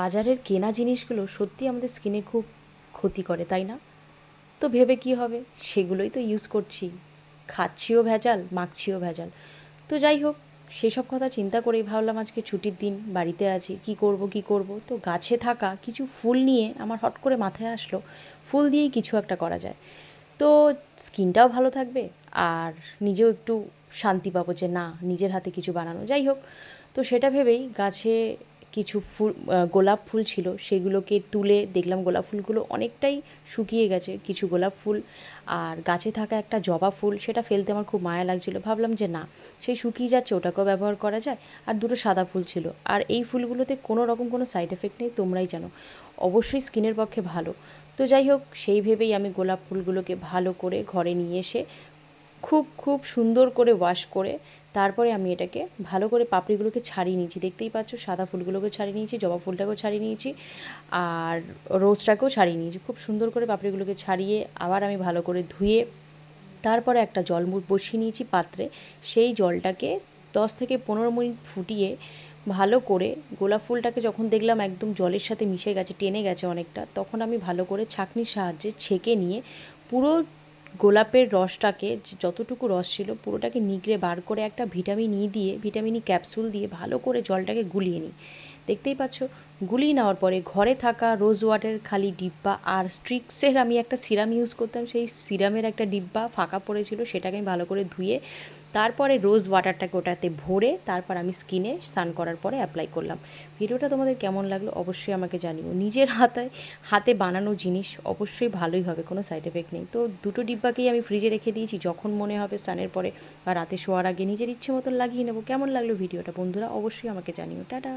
বাজারের কেনা জিনিসগুলো সত্যি আমাদের স্কিনে খুব ক্ষতি করে, তাই না? তো ভেবে কী হবে, সেগুলোই তো ইউজ করছি, খাচ্ছিও ভেজাল, মাখছিও ভেজাল। তো যাই হোক, সেসব কথা চিন্তা করেই ভাবলাম আজকে ছুটির দিন, বাড়িতে আছি, কী করব, তো গাছে থাকা কিছু ফুল নিয়ে আমার হট করে মাথায় আসলো ফুল দিয়েই কিছু একটা করা যায়। তো স্কিনটাও ভালো থাকবে, আর নিজেও একটু শান্তি পাবো যে না, নিজের হাতে কিছু বানানো। যাই হোক, তো সেটা ভেবেই গাছে কিছু ফুল, গোলাপ ফুল ছিল, সেগুলোকে তুলে দেখলাম গোলাপ ফুলগুলো অনেকটাই শুকিয়ে গেছে, কিছু গোলাপ ফুল আর গাছে থাকা একটা জবা ফুল, সেটা ফেলতে আমার খুব মায়া লাগছিলো। ভাবলাম যে না, সেই শুকিয়ে যাচ্ছে, ওটাকেও ব্যবহার করা যায়। আর দুটো সাদা ফুল ছিল, আর এই ফুলগুলোতে কোনো রকম কোনো সাইড এফেক্ট নেই, তোমরাই জানো, অবশ্যই স্কিনের পক্ষে ভালো। তো যাই হোক, সেই ভেবেই আমি গোলাপ ফুলগুলোকে ভালো করে ঘরে নিয়ে এসে খুব খুব সুন্দর করে ওয়াশ করে তারপরে আমি এটাকে ভালো করে পাপড়িগুলোকে ছাড়িয়ে নিয়েছি। দেখতেই পাচ্ছ, সাদা ফুলগুলোকে ছাড়িয়ে নিয়েছি, জবা ফুলটাকেও ছাড়িয়ে নিয়েছি, আর রোজটাকেও ছাড়িয়ে নিয়েছি। খুব সুন্দর করে পাপড়িগুলোকে ছাড়িয়ে আবার আমি ভালো করে ধুয়ে তারপরে একটা জল বসিয়ে নিয়েছি পাত্রে। সেই জলটাকে 10 থেকে 15 মিনিট ফুটিয়ে ভালো করে গোলাপ ফুলটাকে যখন দেখলাম একদম জলের সাথে মিশে গেছে, টেনে গেছে অনেকটা, তখন আমি ভালো করে ছাঁকনির সাহায্যে ছেঁকে নিয়ে পুরো গোলাপের রসটাকে, যতটুকু রস ছিল পুরোটাকে নিগড়ে বার করে একটা ভিটামিন ই ক্যাপসুল দিয়ে ভালো করে জলটাকে গুলিয়ে নিই। দেখতেই পাচ্ছ, গুলিয়ে নেওয়ার পরে ঘরে থাকা রোজ ওয়াটার খালি ডিব্বা আর স্ট্রিক্সের আমি একটা সিরাম ইউজ করতাম, সেই সিরামের একটা ডিব্বা ফাঁকা পড়েছিল, সেটাকে আমি ভালো করে ধুয়ে তারপরে রোজ ওয়াটারটাকে ওটাতে ভরে তারপর আমি স্কিনে স্নান করার পরে অ্যাপ্লাই করলাম। ভিডিওটা তোমাদের কেমন লাগলো অবশ্যই আমাকে জানিও। নিজের হাতে বানানো জিনিস অবশ্যই ভালোই হবে, কোনো সাইড এফেক্ট নেই। তো দুটো ডিব্বাকেই আমি ফ্রিজে রেখে দিয়েছি, যখন মনে হবে স্নানের পরে বা রাতে শোয়ার আগে নিজের ইচ্ছে মতন লাগিয়ে নেবো। কেমন লাগলো ভিডিওটা বন্ধুরা, অবশ্যই আমাকে জানিও। টাটা।